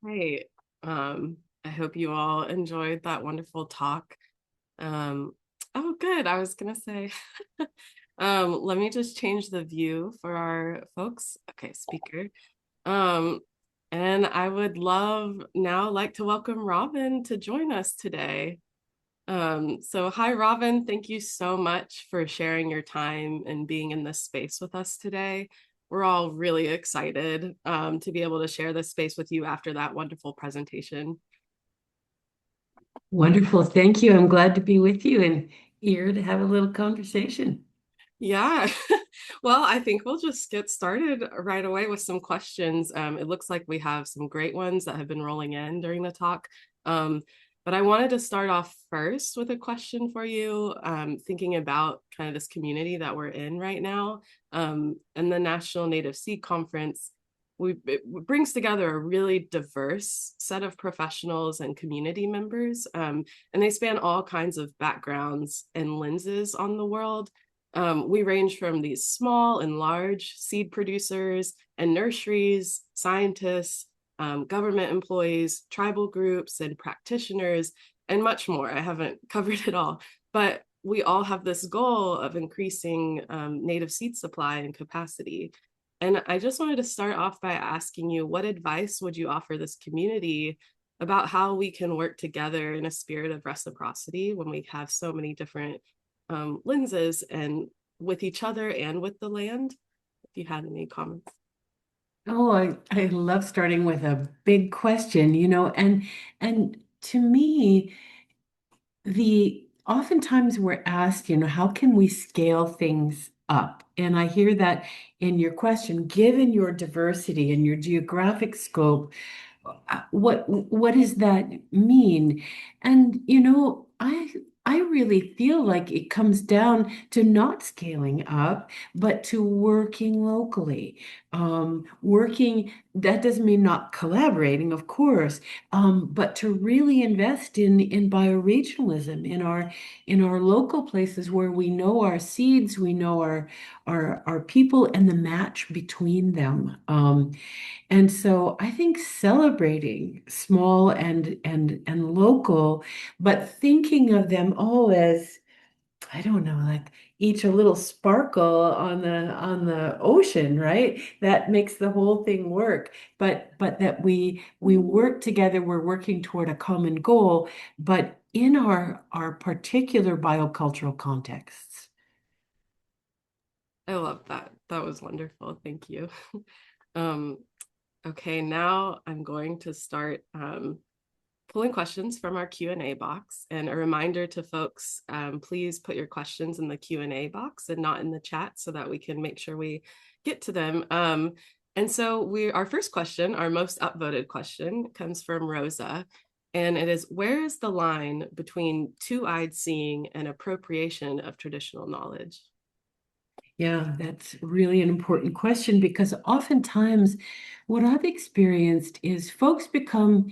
Hey, I hope you all enjoyed that wonderful talk. Um, oh, good. I was gonna say, let me just change the view for our folks. Okay, speaker. Um, and I would love now like to welcome Robin to join us today. So hi, Robin. Thank you so much for sharing your time and being in this space with us today. We're all really excited to be able to share this space with you after that wonderful presentation. Wonderful. Thank you. I'm glad to be with you and here to have a little conversation. Yeah. Well, I think we'll just get started right away with some questions. It looks like we have some great ones that have been rolling in during the talk. Um, but I wanted to start off first with a question for you, thinking about kind of this community that we're in right now. And the National Native Seed Conference, it brings together a really diverse set of professionals and community members, and they span all kinds of backgrounds and lenses on the world. We range from these small and large seed producers and nurseries, scientists, government employees, tribal groups, and practitioners, and much more. I haven't covered it all, but we all have this goal of increasing native seed supply and capacity. And I just wanted to start off by asking you, what advice would you offer this community about how we can work together in a spirit of reciprocity when we have so many different lenses and with each other and with the land? If you had any comments. Oh, I love starting with a big question, and to me, the oftentimes we're asked, how can we scale things up? And I hear that in your question, given your diversity and your geographic scope, what does that mean? And I really feel like it comes down to not scaling up, but to working locally. Working, that doesn't mean not collaborating, of course, but to really invest in bioregionalism in our local places where we know our seeds, we know our people and the match between them. And so I think celebrating small and local, but thinking of them all as, I don't know, like each a little sparkle on the ocean, right? That makes the whole thing work. But that we work together, we're working toward a common goal, but in our particular biocultural contexts. I love that. That was wonderful. Thank you. Um, okay, now I'm going to start pulling questions from our Q&A box. And a reminder to folks, please put your questions in the Q&A box and not in the chat so that we can make sure we get to them. And so our first question, our most upvoted question, comes from Rosa. And it is, where is the line between two-eyed seeing and appropriation of traditional knowledge? Yeah, that's really an important question because oftentimes what I've experienced is folks become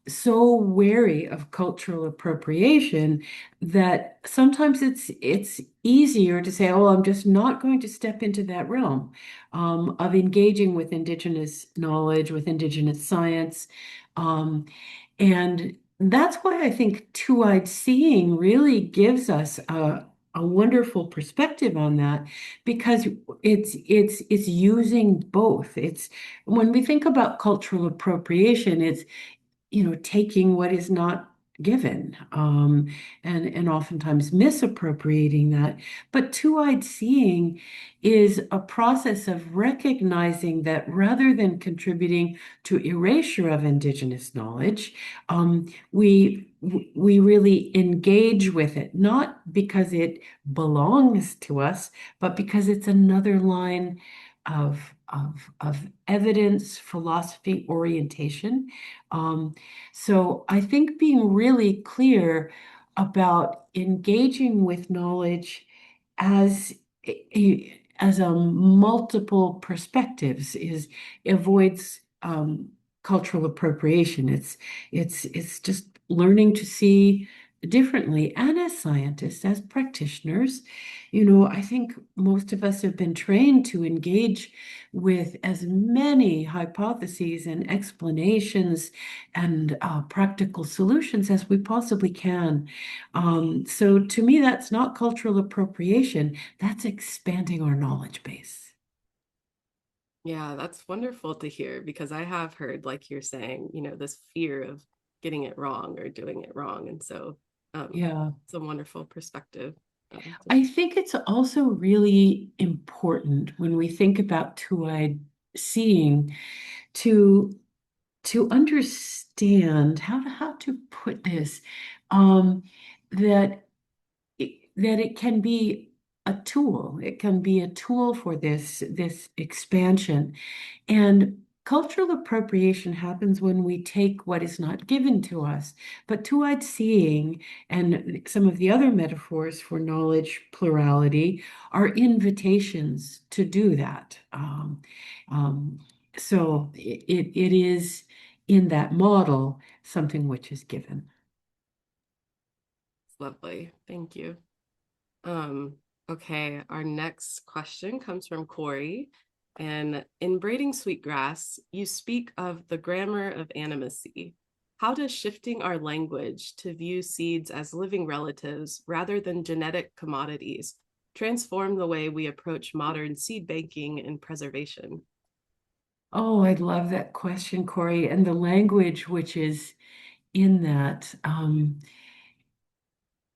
so wary of cultural appropriation that sometimes it's easier to say, "Oh, I'm just not going to step into that realm of engaging with Indigenous knowledge, with Indigenous science." Um, and that's why I think two-eyed seeing really gives us a wonderful perspective on that because it's using both. It's when we think about cultural appropriation, it's taking what is not given, and oftentimes misappropriating that. But two-eyed seeing is a process of recognizing that rather than contributing to erasure of Indigenous knowledge, we really engage with it, not because it belongs to us, but because it's another line of evidence, philosophy, orientation. So I think being really clear about engaging with knowledge as as a multiple perspectives is avoids cultural appropriation. It's just learning to see differently. And as scientists, as practitioners, I think most of us have been trained to engage with as many hypotheses and explanations and practical solutions as we possibly can. So to me, that's not cultural appropriation, that's expanding our knowledge base. Yeah, that's wonderful to hear because I have heard, like you're saying, this fear of getting it wrong or doing it wrong. And so Yeah. it's a wonderful perspective to I share. think it's also really important when we think about two-eyed seeing to understand how to put this, um, that it can be a tool. It can be a tool for this expansion. And cultural appropriation happens when we take what is not given to us. But two-eyed seeing and some of the other metaphors for knowledge plurality are invitations to do that. Um, so it is in that model something which is given. It's lovely. Thank you. Um, okay, our next question comes from Corey. And in Braiding Sweetgrass, you speak of the grammar of animacy. How does shifting our language to view seeds as living relatives rather than genetic commodities transform the way we approach modern seed banking and preservation? Oh, I love that question, Corey, and the language which is in that.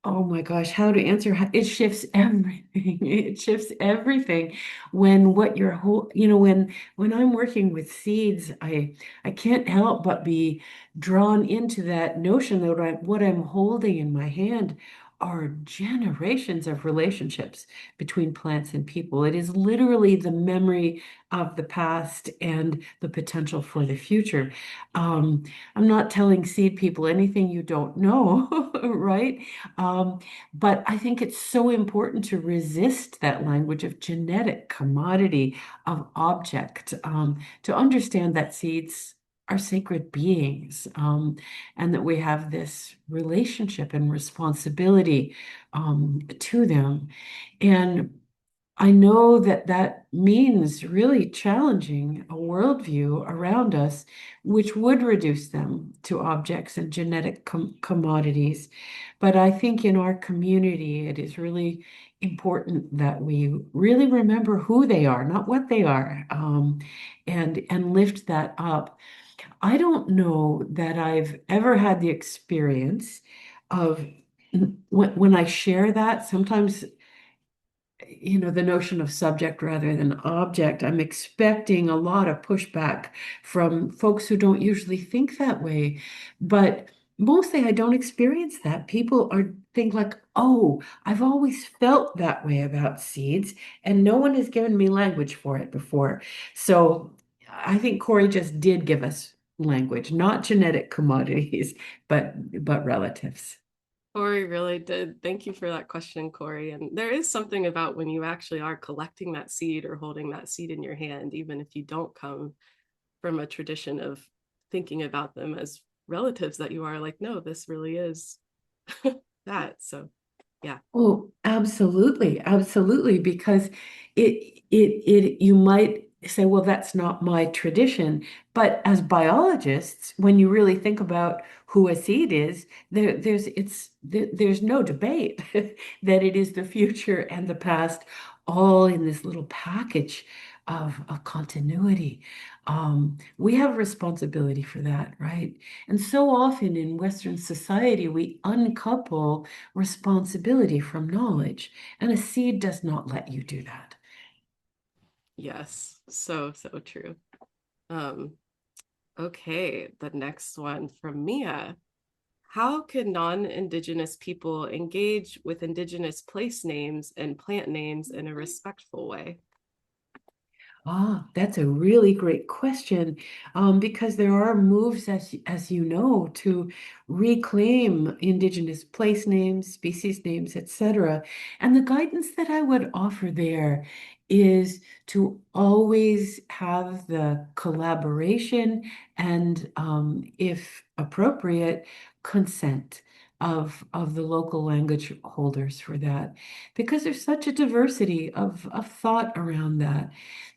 Oh my gosh, how to answer it shifts everything. It shifts everything when what your whole, when I'm working with seeds, I can't help but be drawn into that notion that what I'm holding in my hand are generations of relationships between plants and people. It is literally the memory of the past and the potential for the future. Um, I'm not telling seed people anything you don't know, right? Um, but I think it's so important to resist that language of genetic commodity, of object, to understand that seeds are sacred beings, and that we have this relationship and responsibility to them. And I know that that means really challenging a worldview around us, which would reduce them to objects and genetic commodities. But I think in our community, it is really important that we really remember who they are, not what they are, and lift that up. I don't know that I've ever had the experience of when I share that, sometimes the notion of subject rather than object, I'm expecting a lot of pushback from folks who don't usually think that way. But mostly I don't experience that. People are think like, oh, I've always felt that way about seeds, and no one has given me language for it before. So I think Corey just did give us language, not genetic commodities, but relatives. Corey really did. Thank you for that question, Corey. And there is something about when you actually are collecting that seed or holding that seed in your hand, even if you don't come from a tradition of thinking about them as relatives, that you are like, no, this really is that. So, yeah. Oh, absolutely, absolutely, because you might say, well, that's not my tradition. But as biologists, when you really think about who a seed is, there's no debate that it is the future and the past all in this little package of continuity. We have responsibility for that, right? And so often in Western society, we uncouple responsibility from knowledge, and a seed does not let you do that. Yes. So, so true. Um, okay. The next one from Mia. How can non-Indigenous people engage with Indigenous place names and plant names in a respectful way? Ah, that's a really great question, because there are moves, as you know, to reclaim Indigenous place names, species names, etc. And the guidance that I would offer there is to always have the collaboration and, if appropriate, consent. of the local language holders for that, because there's such a diversity of thought around that.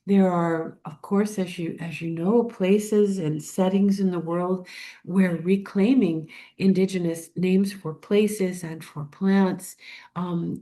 There are, of course, as you know, places and settings in the world where reclaiming indigenous names for places and for plants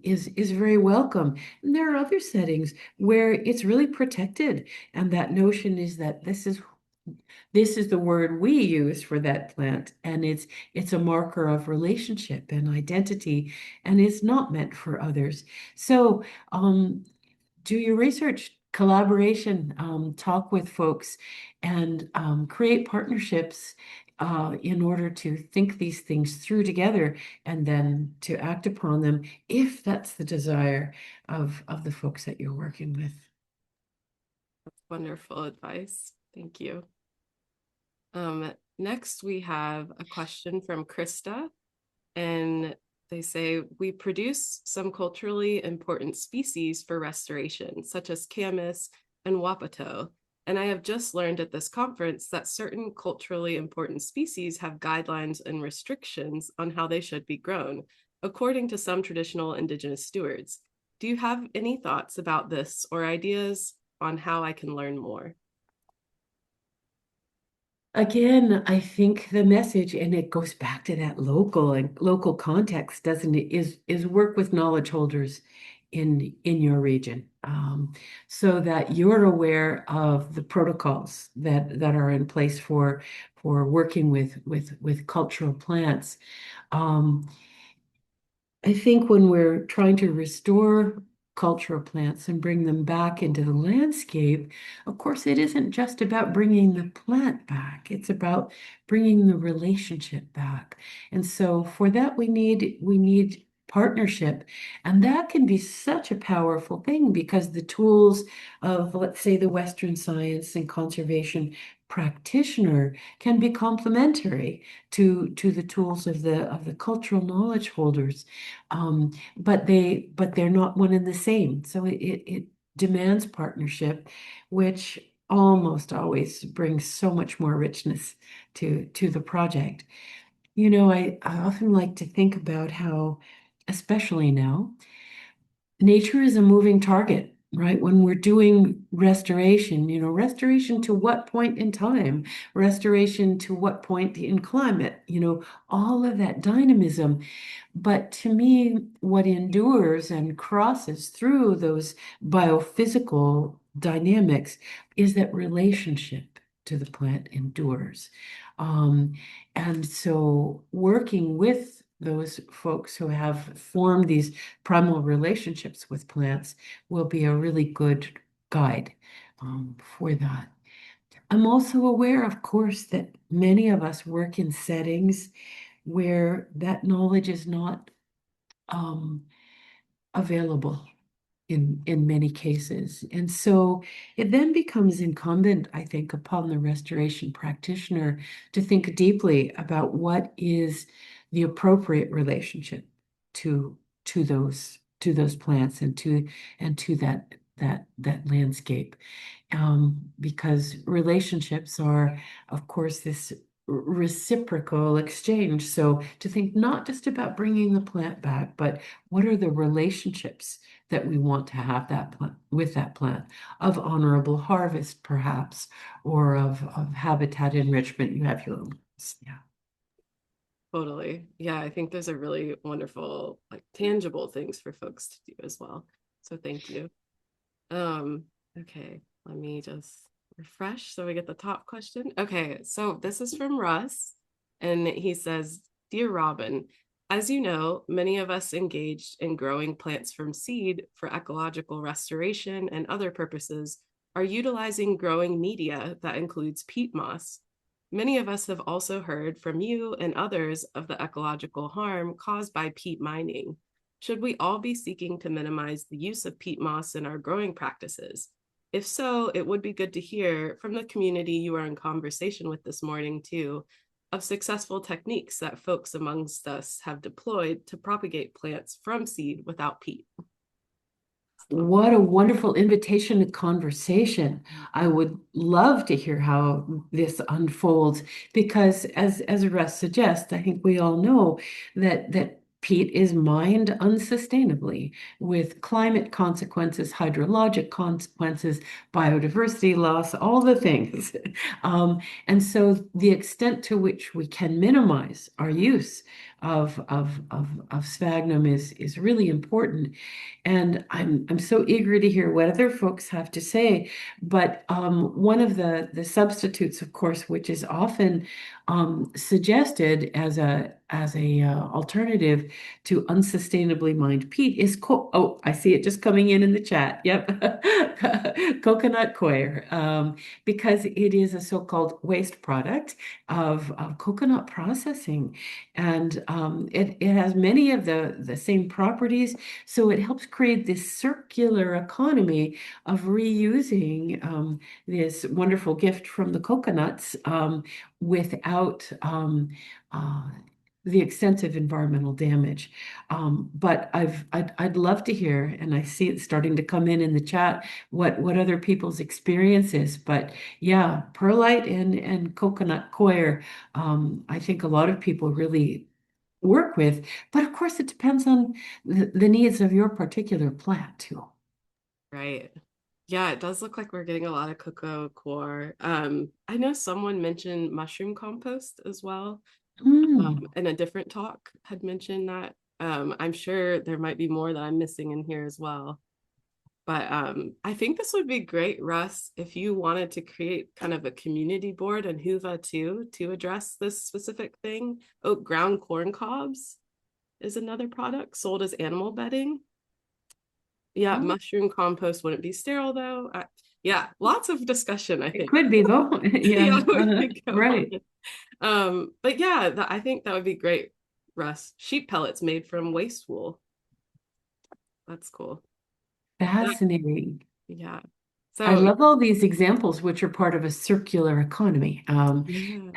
is very welcome. And there are other settings where it's really protected, and that notion is that this is the word we use for that plant, and it's a marker of relationship and identity, and it's not meant for others. So do your research, collaboration, talk with folks, and create partnerships in order to think these things through together and then to act upon them if that's the desire of the folks that you're working with. Wonderful advice. Thank you. Next, we have a question from Krista, and they say, we produce some culturally important species for restoration, such as camas and wapato. And I have just learned at this conference that certain culturally important species have guidelines and restrictions on how they should be grown, according to some traditional indigenous stewards. Do you have any thoughts about this or ideas on how I can learn more? Again, I think the message, and it goes back to that local and local context, doesn't it, is work with knowledge holders in your region, so that you're aware of the protocols that are in place for working with cultural plants. Um, I think when we're trying to restore cultural plants and bring them back into the landscape, of course, it isn't just about bringing the plant back. It's about bringing the relationship back. And so for that, we need partnership. And that can be such a powerful thing because the tools of, let's say, the Western science and conservation practitioner can be complementary to the tools of the cultural knowledge holders, but they're not one and the same. So it demands partnership, which almost always brings so much more richness to the project. I often like to think about how, especially now, nature is a moving target, right? When we're doing restoration, restoration to what point in time, restoration to what point in climate, all of that dynamism. But to me, what endures and crosses through those biophysical dynamics is that relationship to the plant endures. Um, and so working with those folks who have formed these primal relationships with plants will be a really good guide for that. I'm also aware, of course, that many of us work in settings where that knowledge is not um, available in many cases. And so it then becomes incumbent, I think, upon the restoration practitioner to think deeply about what is the appropriate relationship to to those plants and to that landscape, because relationships are, of course, this reciprocal exchange. So to think not just about bringing the plant back, but what are the relationships that we want to have that plant with that plant, of honorable harvest, perhaps, or of habitat enrichment. You have your own. Yeah. Totally. Yeah, I think those are really wonderful, like tangible things for folks to do as well. So thank you. Um, okay, let me just refresh so we get the top question. Okay, so this is from Russ, and he says, Dear Robin, as you know, many of us engaged in growing plants from seed for ecological restoration and other purposes are utilizing growing media that includes peat moss. Many of us have also heard from you and others of the ecological harm caused by peat mining. Should we all be seeking to minimize the use of peat moss in our growing practices? If so, it would be good to hear from the community you are in conversation with this morning, too, of successful techniques that folks amongst us have deployed to propagate plants from seed without peat. What a wonderful invitation to conversation. I would love to hear how this unfolds because as Russ suggests, I think we all know that peat is mined unsustainably with climate consequences, hydrologic consequences, biodiversity loss, all the things. And so the extent to which we can minimize our use of sphagnum is really important. And I'm so eager to hear what other folks have to say. But one of the substitutes, of course, which is often suggested as a alternative to unsustainably mined peat is oh, I see it just coming in the chat. Yep, coconut coir, because it is a so-called waste product of coconut processing, and it has many of the same properties, so it helps create this circular economy of reusing this wonderful gift from the coconuts without uh, the extensive environmental damage. But I'd love to hear, and I see it starting to come in the chat, what other people's experience is. But yeah, perlite and coconut coir, I think a lot of people really work with. But of course, it depends on the needs of your particular plant too. Right. Yeah, it does look like we're getting a lot of cocoa core. I know someone mentioned mushroom compost as well. Mm. In a different talk had mentioned that. I'm sure there might be more that I'm missing in here as well. But I think this would be great, Russ, if you wanted to create kind of a community board on Huva too to address this specific thing. Oh, ground corn cobs is another product sold as animal bedding. Yeah, Oh, mushroom compost wouldn't be sterile though. Yeah, lots of discussion, I it think. could be though. Yeah, Yeah, we could go on. right. But yeah, I think that would be great, Russ. Sheep pellets made from waste wool. That's cool. That, Fascinating. yeah. I So love all these examples, which are part of a circular economy. yeah,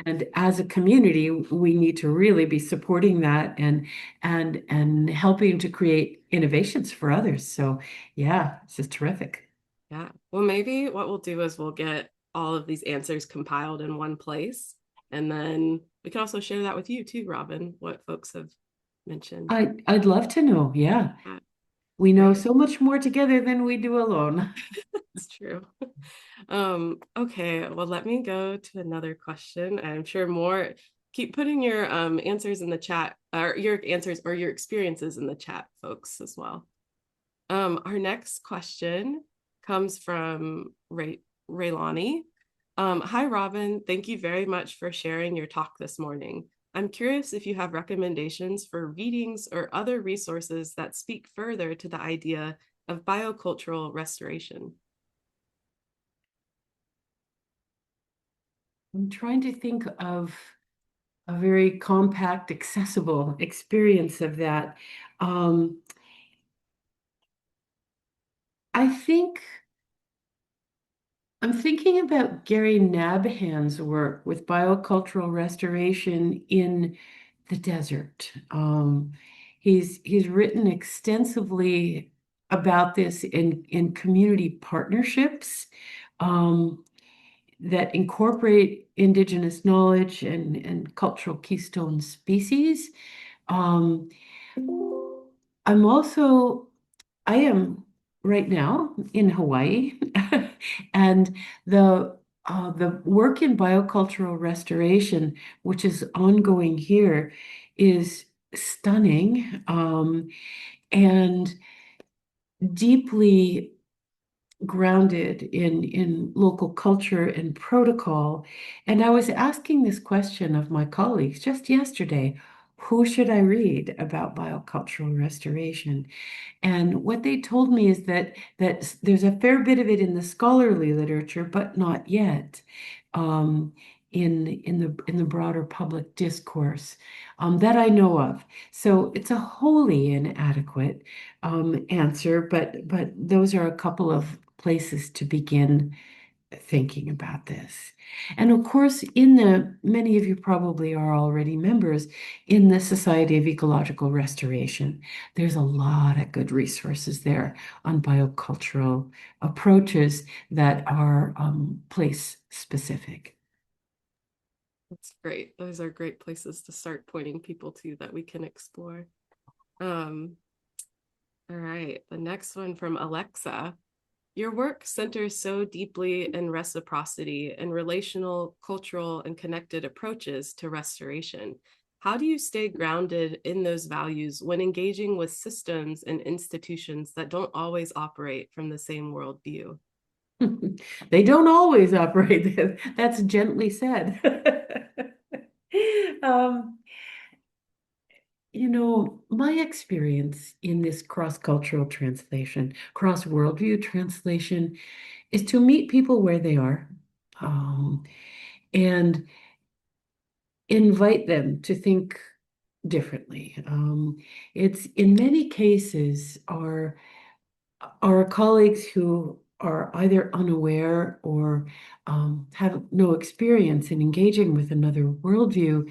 And as a community, we need to really be supporting that and helping to create innovations for others. So yeah, this is terrific. yeah. Well, maybe what we'll do is we'll get all of these answers compiled in one place, and then we can also share that with you too, Robin, what folks have mentioned. I'd love to know. Yeah. Yeah, We know great. so much more together than we do alone. It's true. Okay, well, let me go to another question. I'm sure more. Keep putting your answers in the chat, or your answers or your experiences in the chat, folks, as well. Our next question comes from Raylani. Hi, Robin. Thank you very much for sharing your talk this morning. I'm curious if you have recommendations for readings or other resources that speak further to the idea of biocultural restoration. I'm trying to think of a very compact, accessible experience of that. Um, I think I'm thinking about Gary Nabhan's work with biocultural restoration in the desert. He's written extensively about this in community partnerships that incorporate indigenous knowledge and cultural keystone species. Um, I'm also I am right now in Hawaii, and the work in biocultural restoration, which is ongoing here, is stunning and deeply grounded in local culture and protocol. And I was asking this question of my colleagues just yesterday, who should I read about biocultural restoration? And what they told me is that there's a fair bit of it in the scholarly literature, but not yet in the broader public discourse that I know of. So it's a wholly inadequate answer, but those are a couple of places to begin thinking about this. And of course, in the many of you probably are already members in the Society of Ecological Restoration. There's a lot of good resources there on biocultural approaches that are place specific. That's great. Those are great places to start pointing people to that we can explore. Um, all right, the next one from Alexa. Your work centers so deeply in reciprocity and relational, cultural, and connected approaches to restoration. How do you stay grounded in those values when engaging with systems and institutions that don't always operate from the same worldview? They don't always operate. That's gently said. Um, my experience in this cross-cultural translation, cross-worldview translation, is to meet people where they are, and invite them to think differently. It's in many cases our colleagues who are either unaware or have no experience in engaging with another worldview.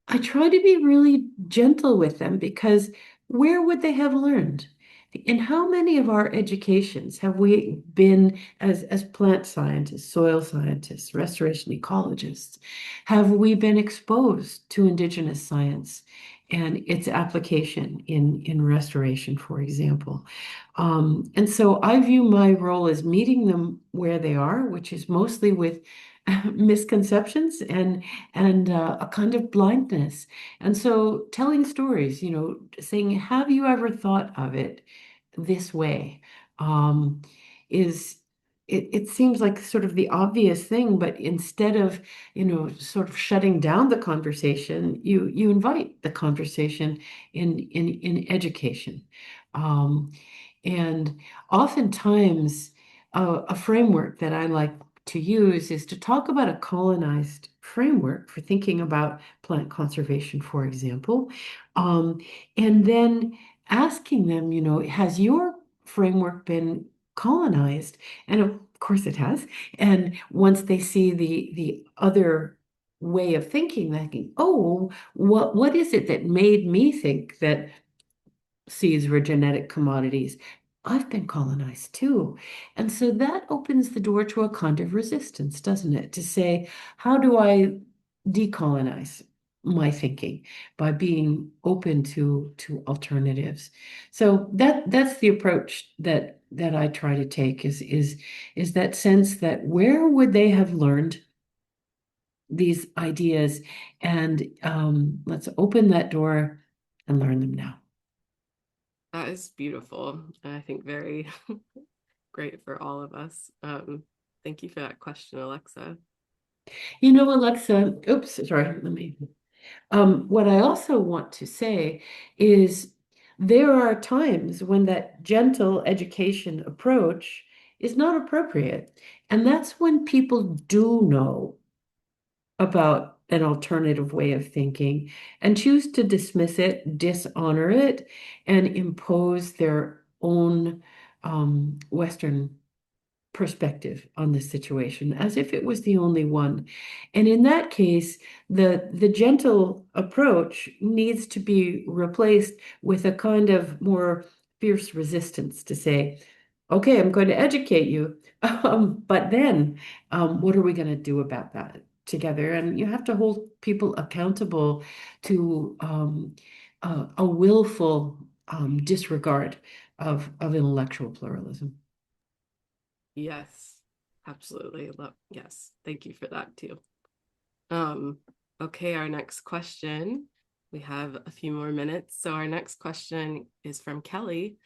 I try to be really gentle with them because where would they have learned? In how many of our educations have we been, as plant scientists, soil scientists, restoration ecologists, have we been exposed to indigenous science and its application in restoration, for example? And so I view my role as meeting them where they are, which is mostly with misconceptions and a kind of blindness. And so telling stories, saying, have you ever thought of it this way? Um, is it seems like sort of the obvious thing, but instead of, sort of shutting down the conversation, you invite the conversation in education. Um, and oftentimes, a framework that I like to use is to talk about a colonized framework for thinking about plant conservation, for example, um, and then asking them, has your framework been colonized? And of course it has. And once they see the other way of thinking, they think, oh, what is it that made me think that seeds were genetic commodities? I've been colonized too. And so that opens the door to a kind of resistance, doesn't it? To say, how do I decolonize my thinking by being open to alternatives? So that's the approach that I try to take is that sense that where would they have learned these ideas? And let's open that door and learn them now. That is beautiful, and I think very great for all of us. Thank you for that question, Alexa. Alexa, oops, sorry, what I also want to say is there are times when that gentle education approach is not appropriate. And that's when people do know about an alternative way of thinking and choose to dismiss it, dishonor it, and impose their own Western perspective on the situation as if it was the only one. And in that case, the gentle approach needs to be replaced with a kind of more fierce resistance to say, okay, I'm going to educate you, but then what are we going to do about that together? And you have to hold people accountable to a willful disregard of intellectual pluralism. Yes, absolutely. Yes, thank you for that too. Um, okay, our next question. We have a few more minutes. So our next question is from Kelly,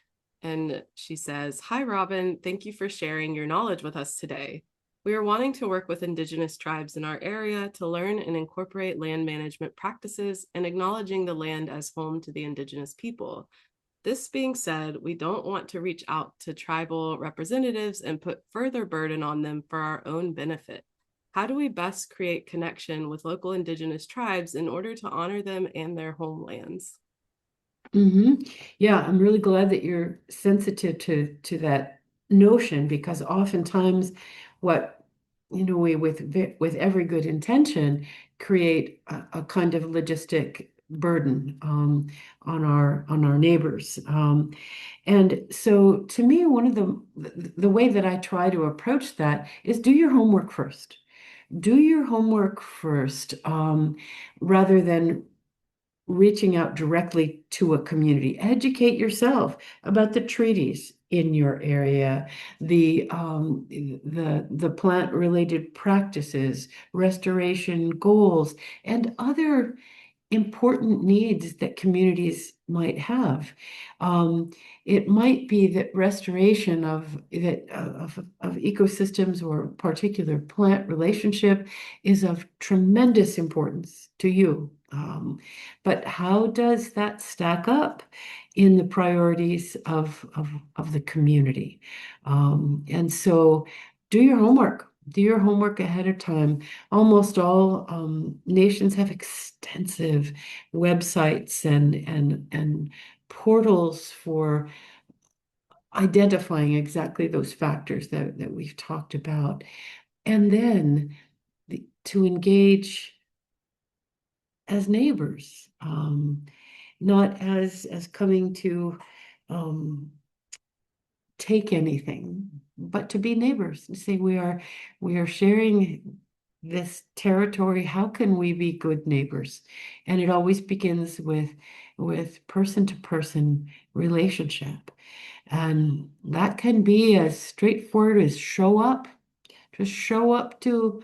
and she says, "Hi, Robin. Thank you for sharing your knowledge with us today. We are wanting to work with Indigenous tribes in our area to learn and incorporate land management practices and acknowledging the land as home to the Indigenous people. This being said, we don't want to reach out to tribal representatives and put further burden on them for our own benefit. How do we best create connection with local Indigenous tribes in order to honor them and their homelands?" hmm Yeah, I'm really glad that you're sensitive to that notion because oftentimes what we with every good intention create a kind of logistic burden on our neighbors. And so to me, one of the way that I try to approach that is do your homework first. Do your homework first, rather than reaching out directly to a community. Educate yourself about the treaties in your area, the plant-related practices, restoration goals, and other important needs that communities might have. Um, it might be that restoration of ecosystems or particular plant relationship is of tremendous importance to you. But how does that stack up in the priorities of the community? And so do your homework. Do your homework ahead of time. Almost all nations have extensive websites and portals for identifying exactly those factors that we've talked about. And then to engage as neighbors, not as coming to um, take anything, but to be neighbors and say we are sharing this territory. How can we be good neighbors? And it always begins with person to person relationship. And that can be as straightforward as just show up to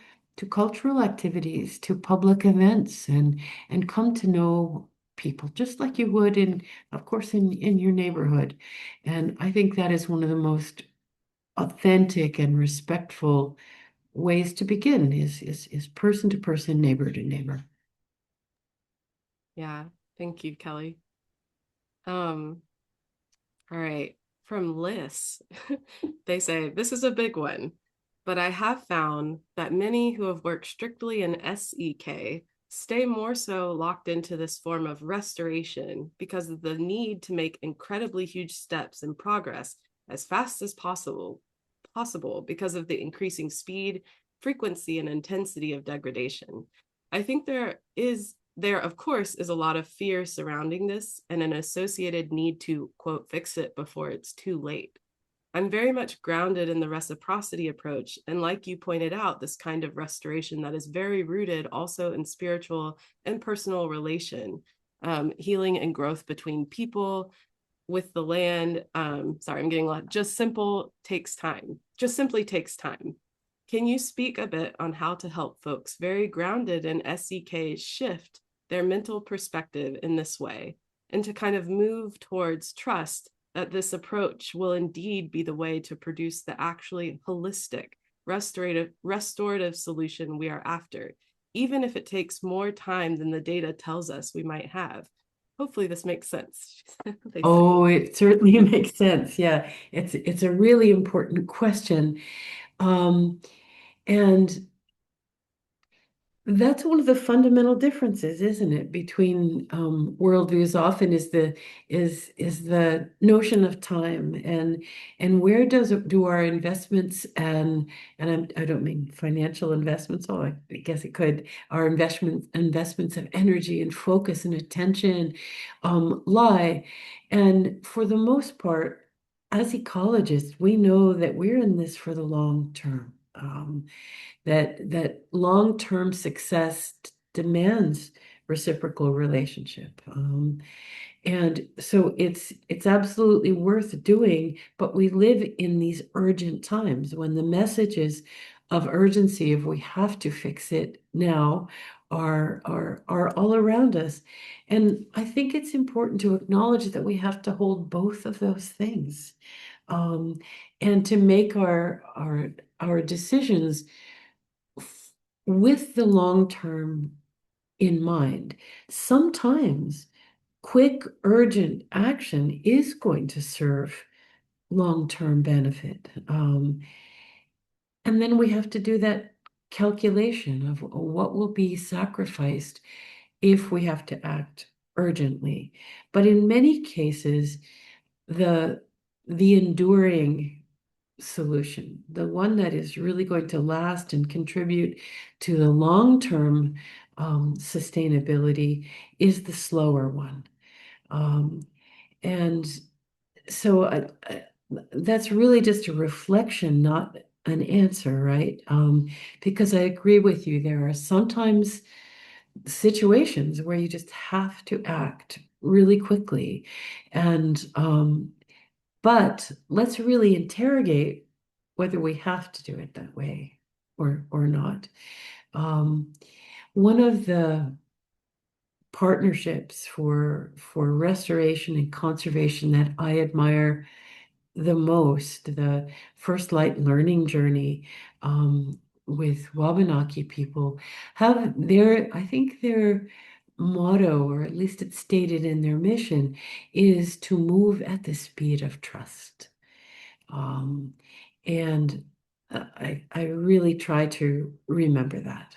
cultural activities, to public events, and come to know people just like you would of course, in your neighborhood. And I think that is one of the most authentic and respectful ways to begin is person to person, neighbor to neighbor. Yeah, thank you, Kelly. Um, all right. From Liz, they say, this is a big one, but I have found that many who have worked strictly in SEK stay more so locked into this form of restoration because of the need to make incredibly huge steps in progress as fast as possible because of the increasing speed, frequency, and intensity of degradation. I think there of course is a lot of fear surrounding this and an associated need to quote fix it before it's too late. I'm very much grounded in the reciprocity approach, and like you pointed out, this kind of restoration that is very rooted also in spiritual and personal relation, healing and growth between people with the land. Sorry, I'm getting a lot. Just simply takes time. Can you speak a bit on how to help folks very grounded in SEK shift their mental perspective in this way and to kind of move towards trust that this approach will indeed be the way to produce the actually holistic, restorative solution we are after, even if it takes more time than the data tells us we might have? Hopefully this makes sense. They say. Oh, it certainly makes sense. Yeah, it's a really important question. Um, and That's one of the fundamental differences, isn't it, between worldviews? Often is the notion of time and where do our investments and I don't mean financial investments, oh, I guess it could, our investments of energy and focus and attention lie. And for the most part, as ecologists, we know that we're in this for the long term. That long-term success demands reciprocal relationship. And so it's absolutely worth doing, but we live in these urgent times when the messages of urgency, if we have to fix it now, are all around us. And I think it's important to acknowledge that we have to hold both of those things, um, and to make our decisions with the long term in mind. Sometimes quick, urgent action is going to serve long term benefit. And then we have to do that calculation of what will be sacrificed if we have to act urgently. But in many cases, the the enduring solution, the one that is really going to last and contribute to the long-term sustainability, is the slower one. Um, and so that's really just a reflection, not an answer, right? Because I agree with you. There are sometimes situations where you just have to act really quickly. And but let's really interrogate whether we have to do it that way or not. Um, One of the partnerships for restoration and conservation that I admire the most, the First Light Learning Journey, with Wabanaki people, have their, I think their motto, or at least it's stated in their mission, is to move at the speed of trust. Um, and I really try to remember that.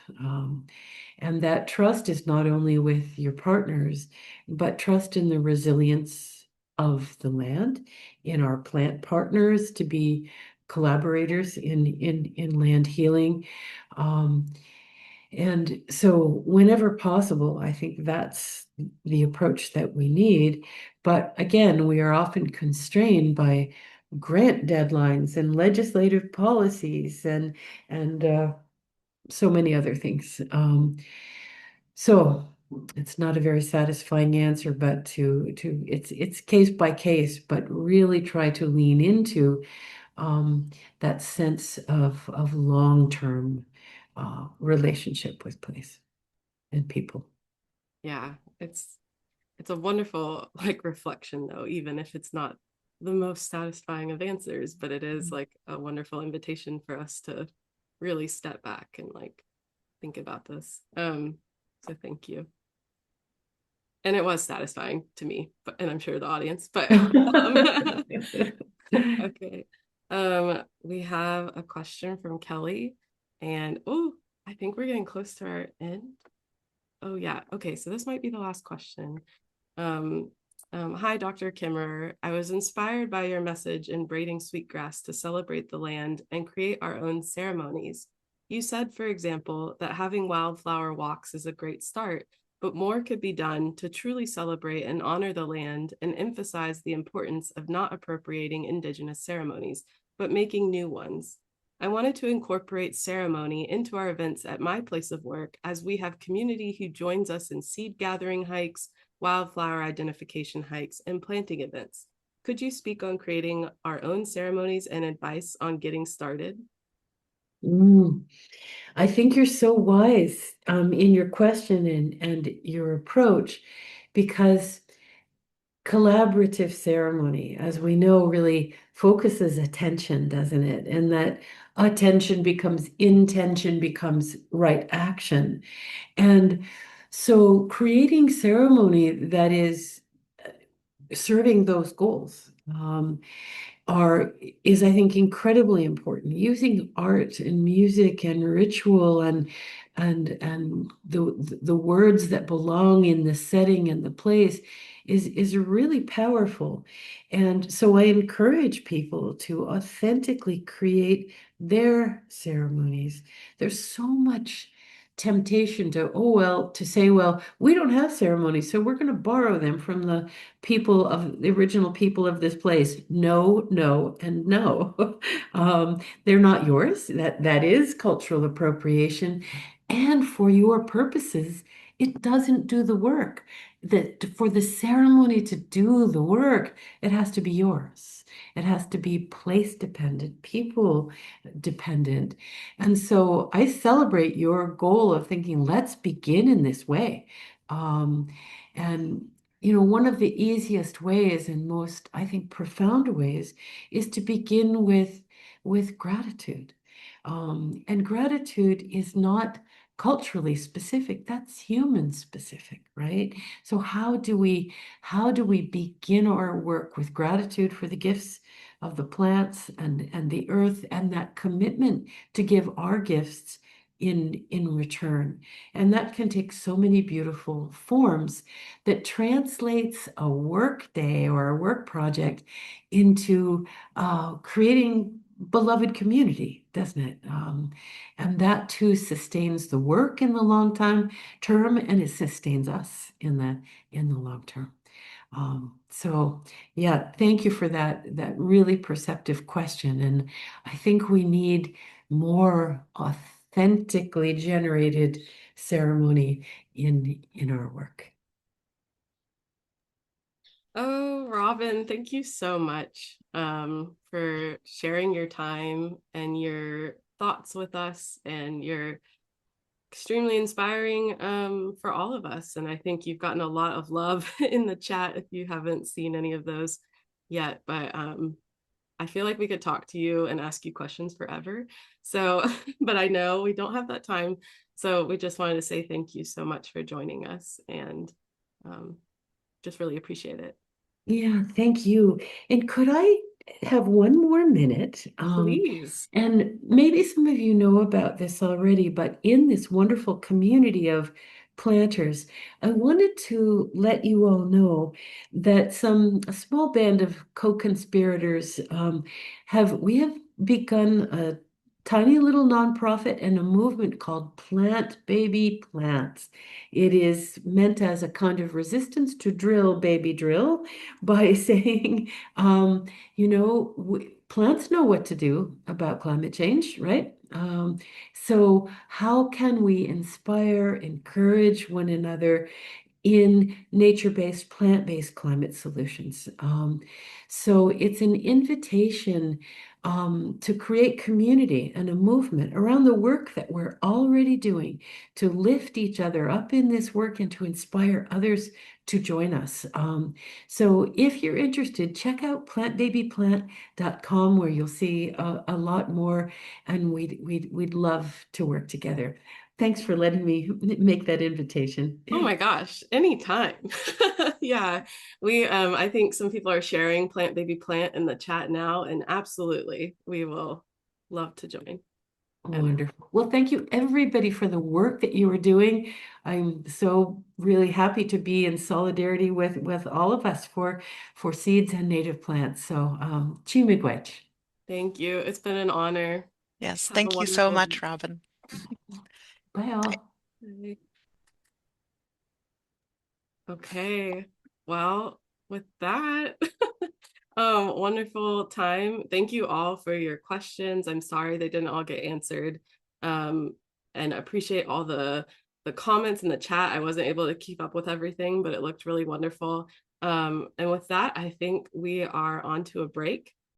And that trust is not only with your partners, but trust in the resilience of the land, in our plant partners to be collaborators in land healing. Um, and so, whenever possible, I think that's the approach that we need. But again, we are often constrained by grant deadlines and legislative policies and so many other things. So it's not a very satisfying answer, but to it's case by case, but really try to lean into that sense of long-term relationship with place and people. Yeah, it's a wonderful like reflection though, even if it's not the most satisfying of answers, but it is like a wonderful invitation for us to really step back and like think about this. So thank you. And it was satisfying to me, but and I'm sure the audience, but okay. We have a question from Kelly, and oh, I think we're getting close to our end. Oh yeah. Okay, so this might be the last question. Um, Hi, Dr. Kimmerer. I was inspired by your message in braiding sweetgrass to celebrate the land and create our own ceremonies. You said, for example, that having wildflower walks is a great start, but more could be done to truly celebrate and honor the land and emphasize the importance of not appropriating Indigenous ceremonies, but making new ones. I wanted to incorporate ceremony into our events at my place of work as we have community who joins us in seed gathering hikes, wildflower identification hikes, and planting events. Could you speak on creating our own ceremonies and advice on getting started? Mm, I think you're so wise in your question and your approach, because collaborative ceremony, as we know, really focuses attention, doesn't it? And that attention becomes intention, becomes right action. And so creating ceremony that is serving those goals. Are is I think incredibly important. Using art and music and ritual and the words that belong in the setting and the place is really powerful. And so I encourage people to authentically create their ceremonies. There's so much temptation to, oh well, to say, well, we don't have ceremonies, so we're going to borrow them from the original people of this place. No, no, and no. They're not yours. That is cultural appropriation. And for your purposes, it doesn't do the work. That for the ceremony to do the work, it has to be yours. It has to be place dependent, people dependent. And so I celebrate your goal of thinking, let's begin in this way. Um, and one of the easiest ways and most, I think, profound ways is to begin with gratitude. And gratitude is not culturally specific, that's human specific, right? So how do we begin our work with gratitude for the gifts of the plants and the earth, and that commitment to give our gifts in return? And that can take so many beautiful forms that translates a work day or a work project into creating beloved community, doesn't it? And that too sustains the work in the term, and it sustains us in the long term. So yeah, thank you for that really perceptive question. And I think we need more authentically generated ceremony in our work. Oh, Robin, thank you so much for sharing your time and your thoughts with us, and you're extremely inspiring for all of us. And I think you've gotten a lot of love in the chat if you haven't seen any of those yet. But I feel like we could talk to you and ask you questions forever. So, but I know we don't have that time. So we just wanted to say thank you so much for joining us, and um, just really appreciate it. Yeah, thank you. And could I have one more minute? Please. And maybe some of you know about this already, but in this wonderful community of planters, I wanted to let you all know that a small band of co-conspirators we have begun a tiny little nonprofit and a movement called Plant Baby Plants. It is meant as a kind of resistance to drill, baby drill, by saying, plants know what to do about climate change, right? So how can we inspire, encourage one another in nature-based, plant-based climate solutions? So it's an invitation to create community and a movement around the work that we're already doing, to lift each other up in this work and to inspire others to join us. So if you're interested, check out plantbabyplant.com, where you'll see a lot more, and we'd love to work together. Thanks for letting me make that invitation. Oh my gosh, anytime. Yeah. We I think some people are sharing Plant Baby Plant in the chat now, and absolutely we will love to join. And Wonderful. Well, thank you everybody for the work that you are doing. I'm so really happy to be in solidarity with all of us for seeds and native plants. So, chi miigwech. thank you. It's been an honor. Yes, Have a thank you so wonderful much, Robin. Bye all. day. Okay. Well, with that, wonderful time. Thank you all for your questions. I'm sorry they didn't all get answered. Um, and appreciate all the comments in the chat. I wasn't able to keep up with everything, but it looked really wonderful. And with that, I think we are on to a break.